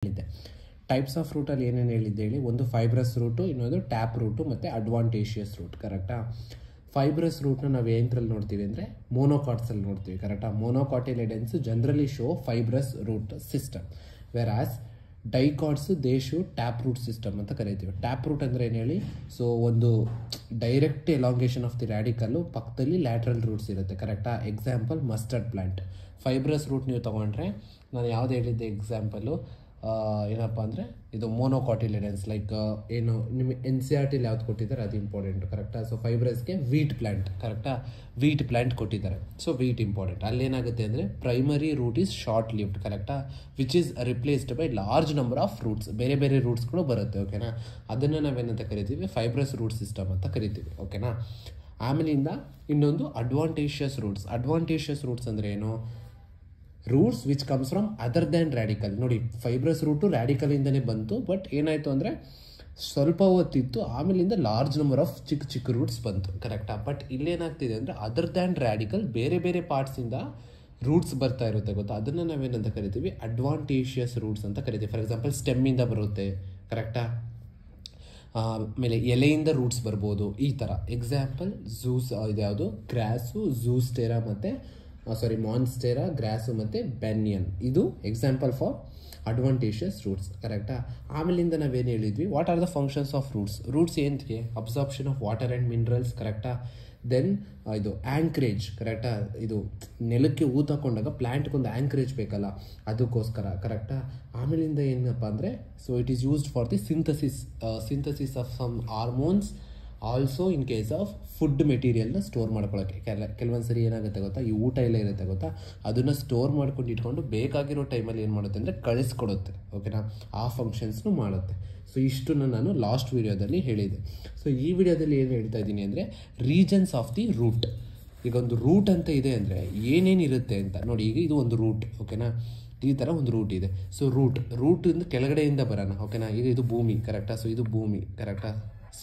ಹೇಳಿದ್ದೆ. Types of ರೂಟಲ್ಲಿ ಏನೇನು ಹೇಳಿದ್ದೆ ಹೇಳಿ, ಒಂದು ಫೈಬ್ರಸ್ ರೂಟು, ಇನ್ನೊಂದು ಟ್ಯಾಪ್ ರೂಟು ಮತ್ತು ಅಡ್ವಾಂಟೇಷಿಯಸ್ ರೂಟ್. ಕರೆಕ್ಟಾ? ಫೈಬ್ರಸ್ ರೂಟ್ನ ನಾವು ಏನರಲ್ಲಿ ನೋಡ್ತೀವಿ ಅಂದರೆ ಮೋನೋಕಾಟ್ಸಲ್ಲಿ ನೋಡ್ತೀವಿ. ಕರೆಕ್ಟಾ? Monocotyledons generally show fibrous root system, whereas dicots they show tap root system ಅಂತ ಕರಿತೀವಿ. ಟ್ಯಾಪ್ ರೂಟ್ ಅಂದರೆ ಏನು ಹೇಳಿ, ಸೊ ಒಂದು direct elongation of the radicle, ಪಕ್ಕದಲ್ಲಿ ಲ್ಯಾಟ್ರಲ್ ರೂಟ್ಸ್ ಇರುತ್ತೆ. ಕರೆಕ್ಟಾ? Example mustard plant. Fibrous root ನೀವು ತೊಗೊಂಡ್ರೆ ನಾನು ಯಾವ್ದು ಹೇಳಿದ್ದೆ ಎಕ್ಸಾಂಪಲು, ಏನಪ್ಪ ಅಂದರೆ ಇದು ಮೋನೋಕಾಟಿಲಿಡೆನ್ಸ್, ಲೈಕ್ ಏನು ನಿಮ್ಮ NCERT ಯಾವ್ದು ಕೊಟ್ಟಿದ್ದಾರೆ ಅದು ಇಂಪಾರ್ಟೆಂಟ್. ಕರೆಕ್ಟಾ? ಸೊ ಫೈಬ್ರಸ್ಗೆ ವೀಟ್ ಪ್ಲಾಂಟ್. ಕರೆಕ್ಟಾ? ವೀಟ್ ಪ್ಲಾಂಟ್ ಕೊಟ್ಟಿದ್ದಾರೆ, ಸೊ ವೀಟ್ ಇಂಪಾರ್ಟೆಂಟ್. ಅಲ್ಲೇನಾಗುತ್ತೆ ಅಂದರೆ primary root is short lived. ಕರೆಕ್ಟಾ? Which is replaced by large number of roots. ಬೇರೆ ಬೇರೆ ರೂಟ್ಸ್ಗಳು ಬರುತ್ತೆ. ಓಕೆನಾ? ಅದನ್ನು ನಾವೇನಂತ ಕರಿತೀವಿ, ಫೈಬ್ರಸ್ ರೂಟ್ ಸಿಸ್ಟಮ್ ಅಂತ ಕರಿತೀವಿ. ಓಕೆನಾ? ಆಮೇಲಿಂದ ಇನ್ನೊಂದು ಅಡ್ವಾಂಟೇಷಿಯಸ್ ರೂಟ್ಸ್. ಅಡ್ವಾಂಟೇಷಿಯಸ್ ರೂಟ್ಸ್ ಅಂದರೆ ಏನು? Roots which comes from other than radical. ನೋಡಿ, ಫೈಬ್ರಸ್ ರೂಟು ರ್ಯಾಡಿಕಲಿಂದನೇ ಬಂತು, ಬಟ್ ಏನಾಯಿತು ಅಂದರೆ ಸ್ವಲ್ಪ ಹೊತ್ತಿತ್ತು, ಆಮೇಲಿಂದ ಲಾರ್ಜ್ ನಂಬರ್ ಆಫ್ ಚಿಕ್ಕ ಚಿಕ್ಕ ರೂಟ್ಸ್ ಬಂತು. ಕರೆಕ್ಟಾ? ಬಟ್ ಇಲ್ಲೇನಾಗ್ತಿದೆ ಅಂದರೆ ಅದರ್ ದ್ಯಾನ್ ರ್ಯಾಡಿಕಲ್ ಬೇರೆ ಬೇರೆ ಪಾರ್ಟ್ಸಿಂದ ರೂಟ್ಸ್ ಬರ್ತಾ ಇರುತ್ತೆ, ಗೊತ್ತಾ? ಅದನ್ನು ನಾವೇನಂತ ಕರಿತೀವಿ, ಅಡ್ವಾಂಟೇಷಿಯಸ್ ರೂಟ್ಸ್ ಅಂತ ಕರಿತೀವಿ. ಫಾರ್ ಎಕ್ಸಾಂಪಲ್ ಸ್ಟೆಮ್ಮಿಂದ ಬರುತ್ತೆ. ಕರೆಕ್ಟಾ? ಆಮೇಲೆ ಎಲೆಯಿಂದ ರೂಟ್ಸ್ ಬರ್ಬೋದು, ಈ ಥರ. ಎಕ್ಸಾಂಪಲ್ ಝೂಸ್, ಇದ್ಯಾವುದು ಗ್ರಾಸು, ಝೂಸ್ಟೆರಾ ಮತ್ತು ಮಾನ್ಸ್ಟೆರಾ, ಗ್ರಾಸು ಮತ್ತು ಬೆನ್ಯನ್. ಇದು ಎಕ್ಸಾಂಪಲ್ ಫಾರ್ ಅಡ್ವಾಂಟೇಷಿಯಸ್ ರೂಟ್ಸ್. ಕರೆಕ್ಟಾ? ಆಮೇಲಿಂದ ನಾವೇನು ಹೇಳಿದ್ವಿ, what are the functions of roots? Roots ಏನಕ್ಕೆ? Absorption of water and minerals. ಕರೆಕ್ಟಾ? ದೆನ್ ಇದು ಆ್ಯಂಕ್ರೇಜ್. ಕರೆಕ್ಟಾ? ಇದು ನೆಲಕ್ಕೆ ಊತಾಕೊಂಡಾಗ ಪ್ಲ್ಯಾಂಟ್ಗೊಂದು ಆ್ಯಂಕ್ರೇಜ್ ಬೇಕಲ್ಲ, ಅದಕ್ಕೋಸ್ಕರ. ಕರೆಕ್ಟಾ? ಆಮೇಲಿಂದ ಏನಪ್ಪ ಅಂದರೆ, so it is used for the synthesis of some hormones, also in case of food ಮೆಟೀರಿಯಲ್ನ ಸ್ಟೋರ್ ಮಾಡ್ಕೊಳ್ಳೋಕ್ಕೆ. ಕೆಲವೊಂದು ಸರಿ ಏನಾಗುತ್ತೆ ಗೊತ್ತಾ, ಈ ಊಟ ಎಲ್ಲ ಇರುತ್ತೆ ಗೊತ್ತಾ, ಅದನ್ನು ಸ್ಟೋರ್ ಮಾಡ್ಕೊಂಡು ಇಟ್ಕೊಂಡು ಬೇಕಾಗಿರೋ ಟೈಮಲ್ಲಿ ಏನು ಮಾಡುತ್ತೆ ಅಂದರೆ ಕಳಿಸ್ಕೊಡುತ್ತೆ. ಓಕೆನಾ? ಆ ಫಂಕ್ಷನ್ಸ್ನು ಮಾಡುತ್ತೆ. ಸೊ ಇಷ್ಟನ್ನು ನಾನು ಲಾಸ್ಟ್ ವಿಡಿಯೋದಲ್ಲಿ ಹೇಳಿದೆ. ಸೊ ಈ ವಿಡಿಯೋದಲ್ಲಿ ಏನು ಹೇಳ್ತಾ ಇದ್ದೀನಿ ಅಂದರೆ ರೀಜನ್ಸ್ ಆಫ್ ದಿ ರೂಟ್. ಈಗ ಒಂದು ರೂಟ್ ಅಂತ ಇದೆ ಅಂದರೆ ಏನೇನಿರುತ್ತೆ ಅಂತ ನೋಡಿ. ಈಗ ಇದು ಒಂದು ರೂಟ್. ಓಕೆನಾ? ಈ ಥರ ಒಂದು ರೂಟ್ ಇದೆ. ಸೊ ರೂಟಿಂದ ಕೆಳಗಡೆಯಿಂದ ಬರೋಣ. ಓಕೆನಾ? ಈಗ ಇದು ಭೂಮಿ. ಕರೆಕ್ಟಾ? ಸೊ ಇದು ಭೂಮಿ. ಕರೆಕ್ಟಾ?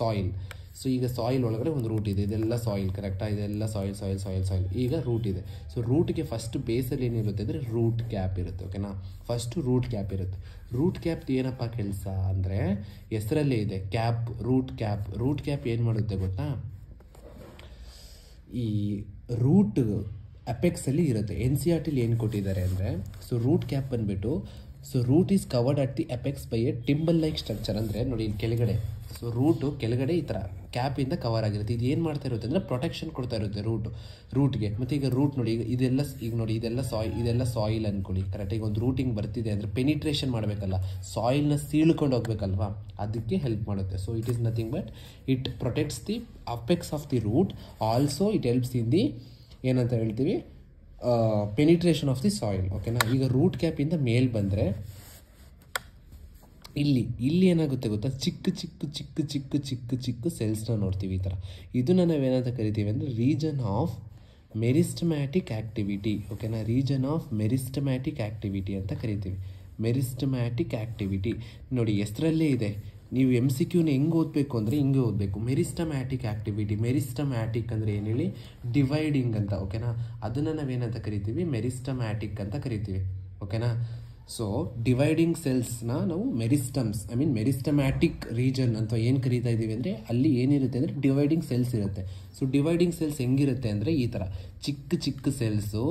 ಸಾಯಿಲ್. ಸೊ ಈಗ ಸಾಯಿಲ್ ಒಳಗಡೆ ಒಂದು ರೂಟ್ ಇದೆ, ಇದೆಲ್ಲ ಸಾಯಿಲ್. ಕರೆಕ್ಟಾ? ಇದೆಲ್ಲ ಸಾಯಿಲ್. ಈಗ ರೂಟ್ ಇದೆ. ಸೊ ರೂಟ್ಗೆ ಫಸ್ಟ್ ಬೇಸಲ್ಲಿ ಏನಿರುತ್ತೆ ಅಂದರೆ ರೂಟ್ ಕ್ಯಾಪ್ ಇರುತ್ತೆ. ಓಕೆನಾ? ಫಸ್ಟು ರೂಟ್ ಕ್ಯಾಪ್ ಇರುತ್ತೆ. ರೂಟ್ ಕ್ಯಾಪ್ದು ಏನಪ್ಪ ಕೆಲಸ ಅಂದರೆ ಹೆಸರಲ್ಲೇ ಇದೆ, cap, root cap. Root cap ಏನು ಮಾಡುತ್ತೆ ಗೊತ್ತಾ, ಈ ರೂಟ್ ಅಪೆಕ್ಸಲ್ಲಿ ಇರುತ್ತೆ. NCERT ಏನು ಕೊಟ್ಟಿದ್ದಾರೆ ಅಂದರೆ, ಸೊ ರೂಟ್ ಕ್ಯಾಪ್ ಬಂದುಬಿಟ್ಟು, so root is covered at the apex by a thimble like structure. ಅಂದರೆ ನೋಡಿ ಇಲ್ಲಿ ಕೆಳಗಡೆ, ಸೊ ರೂಟು ಕೆಳಗಡೆ ಈ ಥರ ಕ್ಯಾಪಿಂದ ಕವರ್ ಆಗಿರುತ್ತೆ. ಇದು ಏನು ಮಾಡ್ತಾ ಇರುತ್ತೆ ಅಂದರೆ ಪ್ರೊಟೆಕ್ಷನ್ ಕೊಡ್ತಾ ಇರುತ್ತೆ ರೂಟ್ಗೆ. ಮತ್ತು ಈಗ ರೂಟ್ ನೋಡಿ, ಇದೆಲ್ಲ ಸಾಯಿಲ್ ಅಂದ್ಕೊಳ್ಳಿ. ಕರೆಕ್ಟಾಗಿ ಒಂದು ರೂಟಿಂಗ್ ಬರ್ತಿದೆ ಅಂದರೆ ಪೆನಿಟ್ರೇಷನ್ ಮಾಡಬೇಕಲ್ಲ, ಸಾಯಿಲ್ನ ಸೀಳ್ಕೊಂಡು ಹೋಗ್ಬೇಕಲ್ವಾ, ಅದಕ್ಕೆ ಹೆಲ್ಪ್ ಮಾಡುತ್ತೆ. So it is nothing but it protects the apex of the root. Also it helps in the ಏನಂತ ಹೇಳ್ತೀವಿ, ಪೆನಿಟ್ರೇಷನ್ ಆಫ್ ದಿ ಸಾಯಿಲ್. ಓಕೆನಾ? ಈಗ ರೂಟ್ ಕ್ಯಾಪಿಂದ ಮೇಲ್ ಬಂದರೆ ಇಲ್ಲಿ ಏನಾಗುತ್ತೆ ಗೊತ್ತಾ, ಚಿಕ್ಕ ಸೆಲ್ಸ್ನ ನೋಡ್ತೀವಿ ಈ ಥರ. ಇದನ್ನು ನಾವೇನಂತ ಕರಿತೀವಿ ಅಂದರೆ ರೀಜನ್ ಆಫ್ ಮೆರಿಸ್ಟಮ್ಯಾಟಿಕ್ ಆ್ಯಕ್ಟಿವಿಟಿ. ಓಕೆನಾ? ರೀಜನ್ ಆಫ್ ಮೆರಿಸ್ಟಮ್ಯಾಟಿಕ್ ಆ್ಯಕ್ಟಿವಿಟಿ ಅಂತ ಕರಿತೀವಿ. ಮೆರಿಸ್ಟಮ್ಯಾಟಿಕ್ ಆ್ಯಕ್ಟಿವಿಟಿ ನೋಡಿ ಹೆಸರಲ್ಲೇ ಇದೆ. ನೀವು MCQನ ಹೆಂಗೆ ಓದಬೇಕು ಅಂದರೆ ಹಿಂಗೆ ಓದಬೇಕು, ಮೆರಿಸ್ಟಮ್ಯಾಟಿಕ್ ಆ್ಯಕ್ಟಿವಿಟಿ. ಮೆರಿಸ್ಟಮ್ಯಾಟಿಕ್ ಅಂದರೆ ಏನು ಹೇಳಿ, ಡಿವೈಡಿಂಗ್ ಅಂತ. ಓಕೆನಾ? ಅದನ್ನು ನಾವೇನಂತ ಕರಿತೀವಿ, ಮೆರಿಸ್ಟಮ್ಯಾಟಿಕ್ ಅಂತ ಕರಿತೀವಿ. ಓಕೆನಾ? ಸೊ ಡಿವೈಡಿಂಗ್ ಸೆಲ್ಸ್ನ ನಾವು ಮೆರಿಸ್ಟಮ್ಯಾಟಿಕ್ ರೀಜನ್ ಅಂತ ಏನು ಕರೀತಾ ಇದ್ದೀವಿ ಅಂದರೆ ಅಲ್ಲಿ ಏನಿರುತ್ತೆ ಅಂದರೆ ಡಿವೈಡಿಂಗ್ ಸೆಲ್ಸ್ ಇರುತ್ತೆ. ಸೊ ಡಿವೈಡಿಂಗ್ ಸೆಲ್ಸ್ ಹೆಂಗಿರುತ್ತೆ ಅಂದರೆ ಈ ಥರ ಚಿಕ್ಕ ಸೆಲ್ಸು.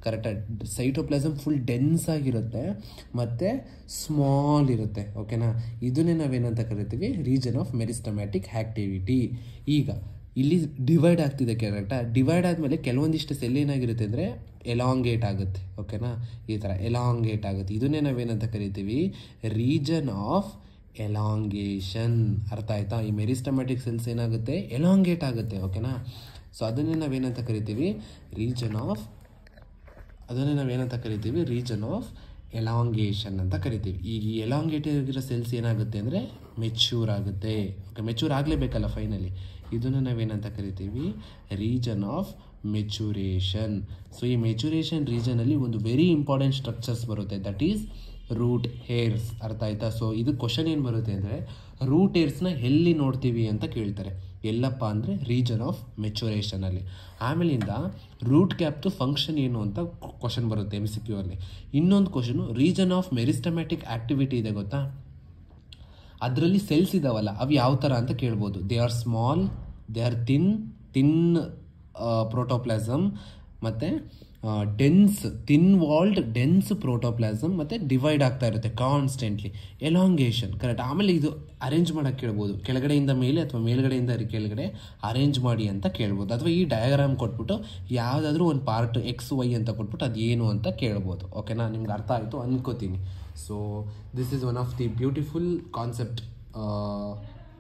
ಕರೆಕ್ಟಾಗಿ ಸೈಟೋಪ್ಲಾಸಮ್ ಫುಲ್ ಡೆನ್ಸ್ ಆಗಿರುತ್ತೆ ಮತ್ತು ಸ್ಮಾಲ್ ಇರುತ್ತೆ. ಓಕೆನಾ? ಇದನ್ನೇ ನಾವೇನಂತ ಕರಿತೀವಿ, ರೀಜನ್ ಆಫ್ ಮೆರಿಸ್ಟಮ್ಯಾಟಿಕ್ ಆ್ಯಕ್ಟಿವಿಟಿ. ಈಗ ಇಲ್ಲಿ ಡಿವೈಡ್ ಆಗ್ತಿದೆ. ಕರೆಕ್ಟಾ? ಡಿವೈಡ್ ಆದಮೇಲೆ ಕೆಲವೊಂದಿಷ್ಟು ಸೆಲ್ ಏನಾಗಿರುತ್ತೆ ಅಂದರೆ ಎಲಾಂಗೇಟ್ ಆಗುತ್ತೆ. ಓಕೆನಾ? ಈ ಥರ ಎಲಾಂಗೇಟ್ ಆಗುತ್ತೆ. ಇದನ್ನೇ ನಾವೇನಂತ ಕರಿತೀವಿ, ರೀಜನ್ ಆಫ್ ಎಲಾಂಗೇಷನ್. ಅರ್ಥ ಆಯ್ತಾ? ಈ ಮೆರಿಸ್ಟಮ್ಯಾಟಿಕ್ ಸೆಲ್ಸ್ ಏನಾಗುತ್ತೆ, ಎಲಾಂಗೇಟ್ ಆಗುತ್ತೆ. ಓಕೆನಾ? ಸೊ ಅದನ್ನೇ ನಾವೇನಂತ ಕರಿತೀವಿ, ರೀಜನ್ ಆಫ್ ಎಲಾಂಗೇಷನ್ ಅಂತ ಕರಿತೀವಿ. ಈಗ ಈ ಎಲಾಂಗೇಟೆಡ್ ಆಗಿರೋ ಸೆಲ್ಸ್ ಏನಾಗುತ್ತೆ ಅಂದರೆ ಮೆಚ್ಯೂರ್ ಆಗುತ್ತೆ. ಓಕೆ? ಮೆಚ್ಯೂರ್ ಆಗಲೇಬೇಕಲ್ಲ ಫೈನಲಿ. ಇದನ್ನು ನಾವೇನಂತ ಕರಿತೀವಿ, ರೀಜನ್ ಆಫ್ ಮೆಚುರೇಷನ್. ಸೊ ಈ ಮೆಚುರೇಷನ್ ರೀಜನಲ್ಲಿ ಒಂದು ವೆರಿ ಇಂಪಾರ್ಟೆಂಟ್ ಸ್ಟ್ರಕ್ಚರ್ಸ್ ಬರುತ್ತೆ, ದಟ್ ಈಸ್ ರೂಟ್ ಹೇರ್ಸ್. ಅರ್ಥ ಆಯ್ತಾ? ಸೊ ಇದು ಕ್ವಶನ್ ಏನು ಬರುತ್ತೆ ಅಂದರೆ ರೂಟ್ ಹೇರ್ಸ್ನ ಎಲ್ಲಿ ನೋಡ್ತೀವಿ ಅಂತ ಕೇಳ್ತಾರೆ. ಎಲ್ಲಪ್ಪ ಅಂದರೆ ರೀಜನ್ ಆಫ್ ಮೆಚುರೇಷನಲ್ಲಿ. ಆಮೇಲಿಂದ ರೂಟ್ ಕ್ಯಾಪ್ದು ಫಂಕ್ಷನ್ ಏನು ಅಂತ ಕ್ವಶನ್ ಬರುತ್ತೆ MCQ ಅಲ್ಲಿ. ಇನ್ನೊಂದು question region of meristematic activity ಇದೆ ಗೊತ್ತಾ, ಅದರಲ್ಲಿ ಸೆಲ್ಸ್ ಇದಾವಲ್ಲ ಅವು ಯಾವ ಥರ ಅಂತ ಕೇಳ್ಬೋದು. They are small, they are thin protoplasm, ಮತ್ತು ಥಿನ್ ವಾಲ್ಡ್ ಡೆನ್ಸ್ ಪ್ರೋಟೋಪ್ಲಾಸಮ್, ಮತ್ತು ಡಿವೈಡ್ ಆಗ್ತಾ ಇರುತ್ತೆ ಕಾನ್ಸ್ಟೆಂಟ್ಲಿ, ಎಲಾಂಗೇಷನ್ ಕರೆಕ್ಟ್. ಆಮೇಲೆ ಇದು ಅರೇಂಜ್ ಮಾಡೋಕ್ಕೆ ಕೇಳ್ಬೋದು, ಕೆಳಗಡೆಯಿಂದ ಮೇಲೆ ಅಥವಾ ಮೇಲ್ಗಡೆಯಿಂದ ಕೆಳಗಡೆ ಅರೇಂಜ್ ಮಾಡಿ ಅಂತ ಕೇಳ್ಬೋದು. ಅಥವಾ ಈ ಡಯಾಗ್ರಾಮ್ ಕೊಟ್ಬಿಟ್ಟು ಯಾವುದಾದ್ರೂ ಒಂದು ಪಾರ್ಟ್ XY ಅಂತ ಕೊಟ್ಬಿಟ್ಟು ಅದು ಏನು ಅಂತ ಕೇಳ್ಬೋದು. ಓಕೆನಾ, ನಿಮ್ಗೆ ಅರ್ಥ ಆಯಿತು ಅನ್ಕೋತೀನಿ. So this is one of the beautiful concept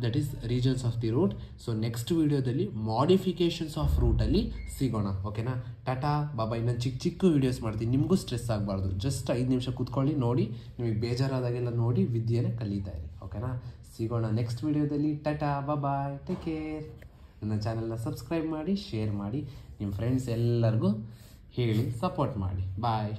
that is regions of the root. So next ವಿಡಿಯೋದಲ್ಲಿ ಮಾಡಿಫಿಕೇಷನ್ಸ್ ಆಫ್ ರೂಟಲ್ಲಿ ಸಿಗೋಣ. ಓಕೆನಾ, ಟಾಟಾ ಬಾಬಾ. ಇನ್ನೊಂದು ಚಿಕ್ಕ ವೀಡಿಯೋಸ್ ಮಾಡ್ತೀನಿ, ನಿಮಗೂ ಸ್ಟ್ರೆಸ್ ಆಗಬಾರ್ದು. ಜಸ್ಟ್ 5 ನಿಮಿಷ ಕೂತ್ಕೊಳ್ಳಿ, ನೋಡಿ, ನಿಮಗೆ ಬೇಜಾರಾದಾಗೆಲ್ಲ ನೋಡಿ ವಿದ್ಯೆನ ಕಲಿತಾ ಇರಿ. ಓಕೆನಾ, ಸಿಗೋಣ ನೆಕ್ಸ್ಟ್ ವಿಡಿಯೋದಲ್ಲಿ. ಟಾಟಾ ಬಾಯ್, ಟೇಕ್ ಕೇರ್. ನನ್ನ ಚಾನಲ್ನ ಸಬ್ಸ್ಕ್ರೈಬ್ ಮಾಡಿ, ಶೇರ್ ಮಾಡಿ, ನಿಮ್ಮ ಫ್ರೆಂಡ್ಸ್ ಎಲ್ಲರಿಗೂ ಹೇಳಿ ಸಪೋರ್ಟ್ ಮಾಡಿ. ಬಾಯ್.